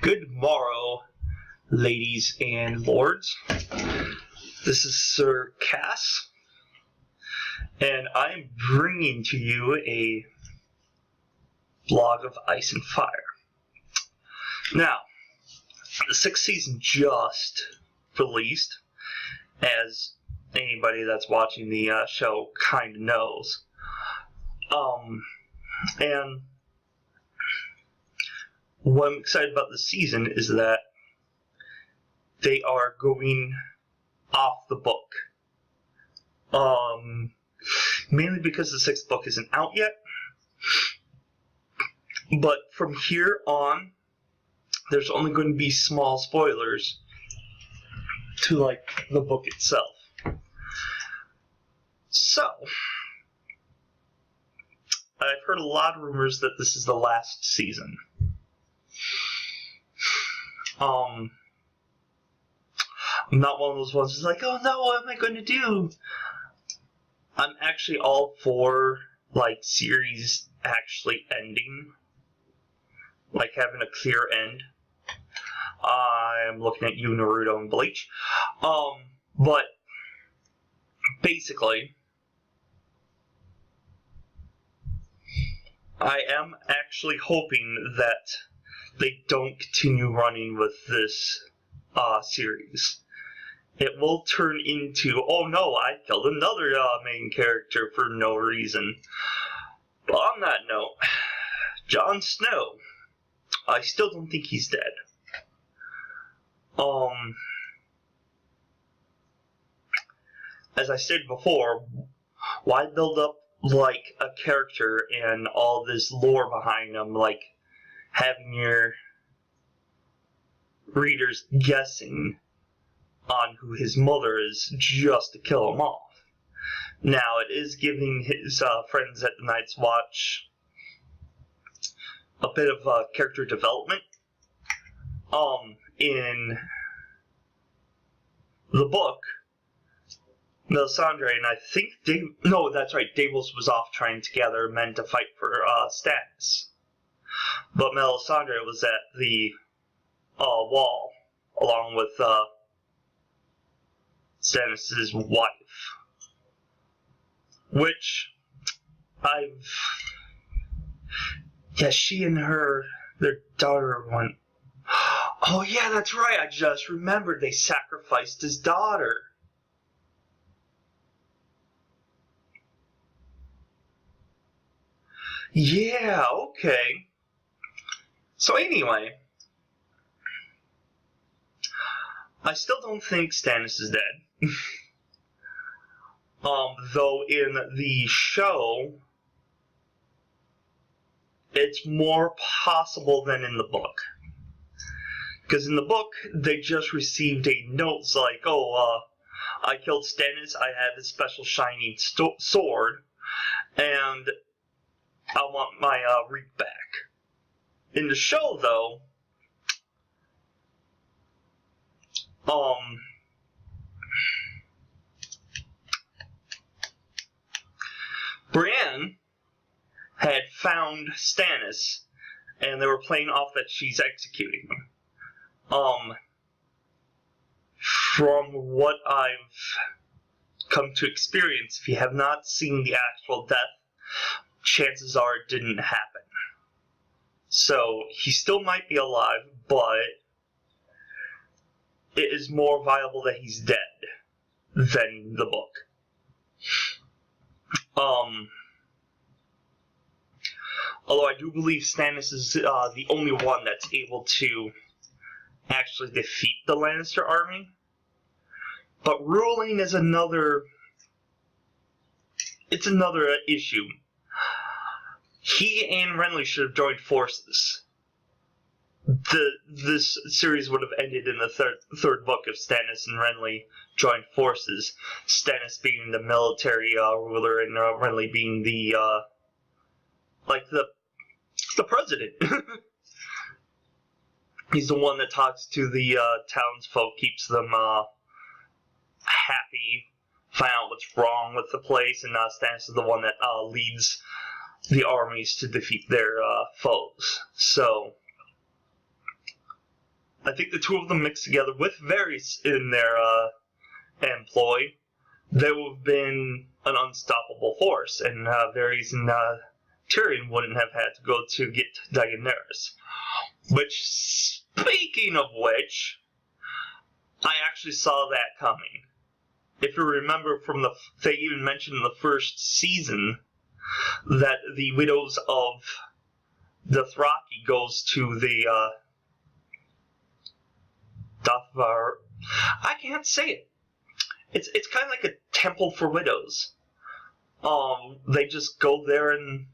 Good morrow, ladies and lords. This is Sir Cass, and I'm bringing to you a vlog of Ice and Fire. Now, the 6th season just released, as anybody that's watching the show kind of knows. And what I'm excited about this season is that they are going off the book. Mainly because the 6th book isn't out yet. But from here on, there's only going to be small spoilers to, like, the book itself. So, I've heard a lot of rumors that this is the last season. I'm not one of those ones who's like, oh no, what am I going to do? I'm actually all for, like, series actually ending. Like, having a clear end. I'm looking at you, Naruto and Bleach. But, basically, I am actually hoping that they don't continue running with this series. It will turn into, oh no, I killed another main character for no reason. But on that note, Jon Snow, I still don't think he's dead. As I said before, why build up like a character and all this lore behind him, like having your readers guessing on who his mother is just to kill him off. Now, it is giving his friends at the Night's Watch a bit of character development. In the book, Melisandre and I think Davos was off trying to gather men to fight for Stannis. But Melisandre was at the wall, along with Stannis' wife. Which, she and their daughter went, oh yeah, that's right, I just remembered they sacrificed his daughter. Yeah, okay. So anyway, I still don't think Stannis is dead. Though in the show, it's more possible than in the book. Because in the book, they just received a note like, I killed Stannis, I had this special shining sword, and I want my reap back. In the show, though, Brienne had found Stannis, and they were playing off that she's executing him. From what I've come to experience, if you have not seen the actual death, chances are it didn't happen. So, he still might be alive, but it is more viable that he's dead than the book. Although I do believe Stannis is the only one that's able to actually defeat the Lannister army. But ruling is another issue. He and Renly should have joined forces. This series would have ended in the third book if Stannis and Renly joined forces. Stannis being the military ruler and Renly being the president. He's the one that talks to the townsfolk, keeps them happy, find out what's wrong with the place, and Stannis is the one that leads the armies to defeat their foes. So, I think the two of them mixed together with Varys in their employ, they would have been an unstoppable force, and Varys and Tyrion wouldn't have had to go to get Daenerys. Which, speaking of which, I actually saw that coming. If you remember they even mentioned in the first season that the widows of the Dothraki goes to the I can't say it. It's kind of like a temple for widows. They just go there and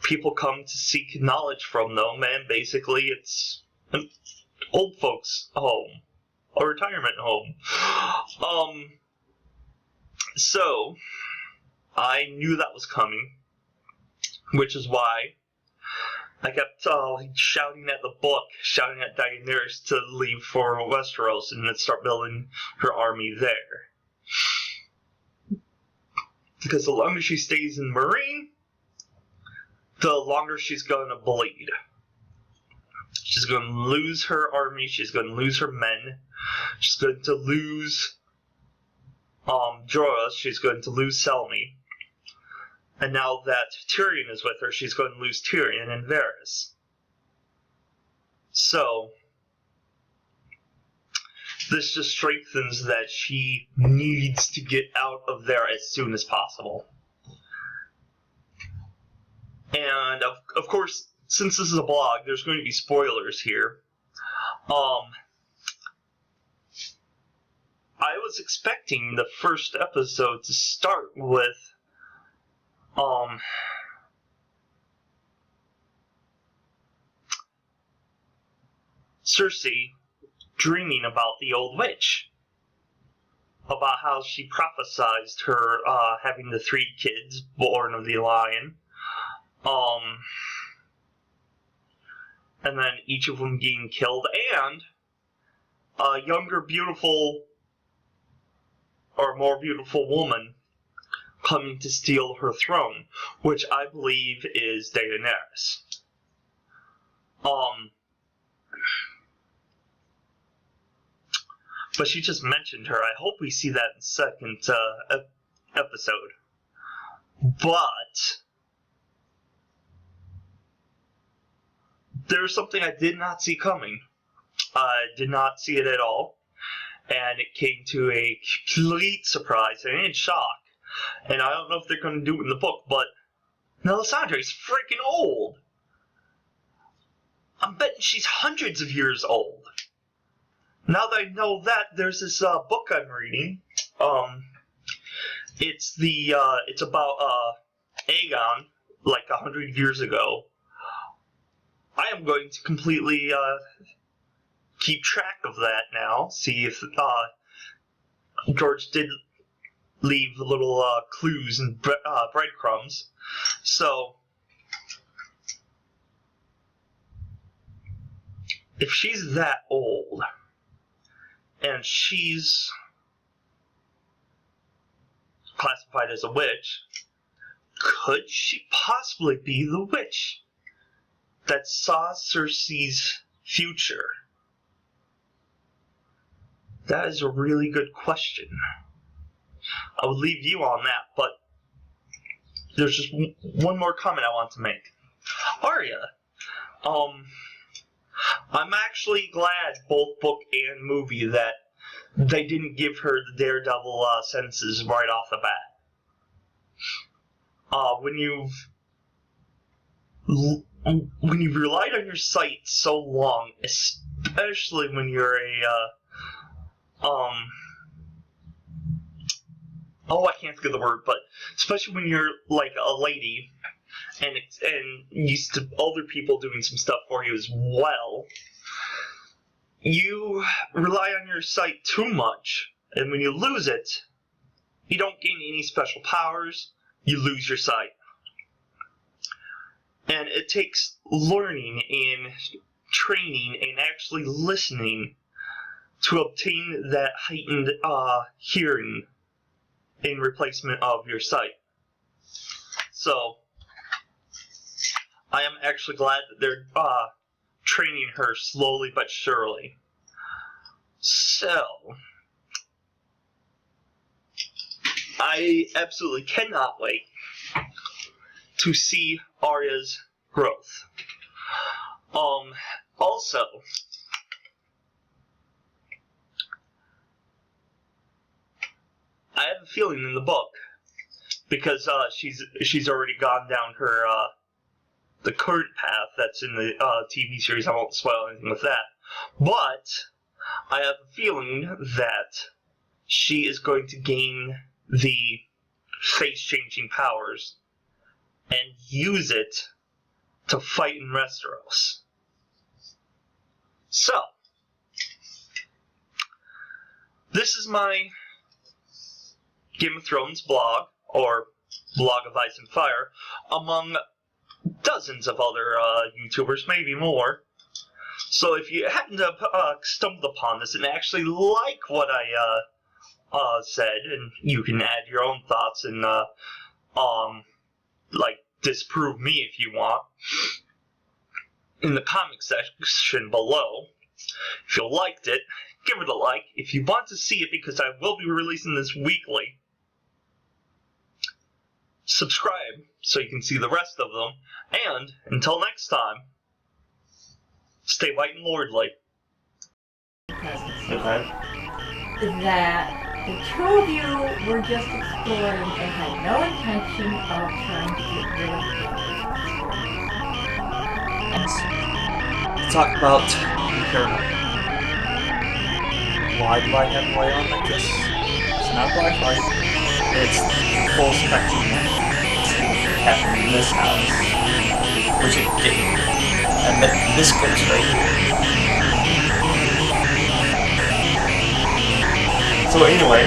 people come to seek knowledge from them, and basically it's an old folks' home, a retirement home. So I knew that was coming, which is why I kept shouting at the book, shouting at Daenerys to leave for Westeros and then start building her army there. Because the longer she stays in Meereen, the longer she's going to bleed. She's going to lose her army, she's going to lose her men, she's going to lose Jorah, she's going to lose Selmy. And now that Tyrion is with her, she's going to lose Tyrion and Varys. So, this just strengthens that she needs to get out of there as soon as possible. And, of course, since this is a blog, there's going to be spoilers here. I was expecting the first episode to start with Cersei dreaming about the old witch, about how she prophesied her having the 3 kids born of the lion, and then each of them being killed, and a younger, beautiful, or more beautiful woman coming to steal her throne, which I believe is Daenerys. But she just mentioned her. I hope we see that in the second episode. But there's something I did not see coming. I did not see it at all. And it came to a complete surprise and in shock. And I don't know if they're going to do it in the book, but Melisandre is freaking old. I'm betting she's hundreds of years old. Now that I know that, there's this book I'm reading. It's about Aegon, like 100 years ago. I am going to completely keep track of that now. See if George did leave little clues and breadcrumbs. So, if she's that old, and she's classified as a witch, could she possibly be the witch that saw Cersei's future? That is a really good question. I would leave you on that, but there's just one more comment I want to make. Arya, I'm actually glad, both book and movie, that they didn't give her the Daredevil sentences right off the bat. When you've relied on your sight so long, especially when you're I can't think of the word, but especially when you're like a lady, and used to older people doing some stuff for you as well, you rely on your sight too much, and when you lose it, you don't gain any special powers, you lose your sight. And it takes learning and training and actually listening to obtain that heightened hearing in replacement of your sight. So, I am actually glad that they're training her slowly but surely. So, I absolutely cannot wait to see Arya's growth. Also, I have a feeling in the book, because she's already gone down her the current path that's in the TV series. I won't spoil anything with that, but I have a feeling that she is going to gain the face-changing powers and use it to fight in Westeros. So, this is my Game of Thrones blog, or blog of Ice and Fire, among dozens of other YouTubers, maybe more. So if you happen to stumble upon this and actually like what I said, and you can add your own thoughts and like disprove me if you want, in the comment section below. If you liked it, give it a like. If you want to see it, because I will be releasing this weekly, subscribe so you can see the rest of them. And until next time, stay white and lordly. Okay. That the two of you were just exploring and had no intention of trying to get rid of each other. Talk about Paramount. Why do I have white on like this? It's not black light. It's full spectrum happening in this house, which it didn't. And then this goes right here. So anyway,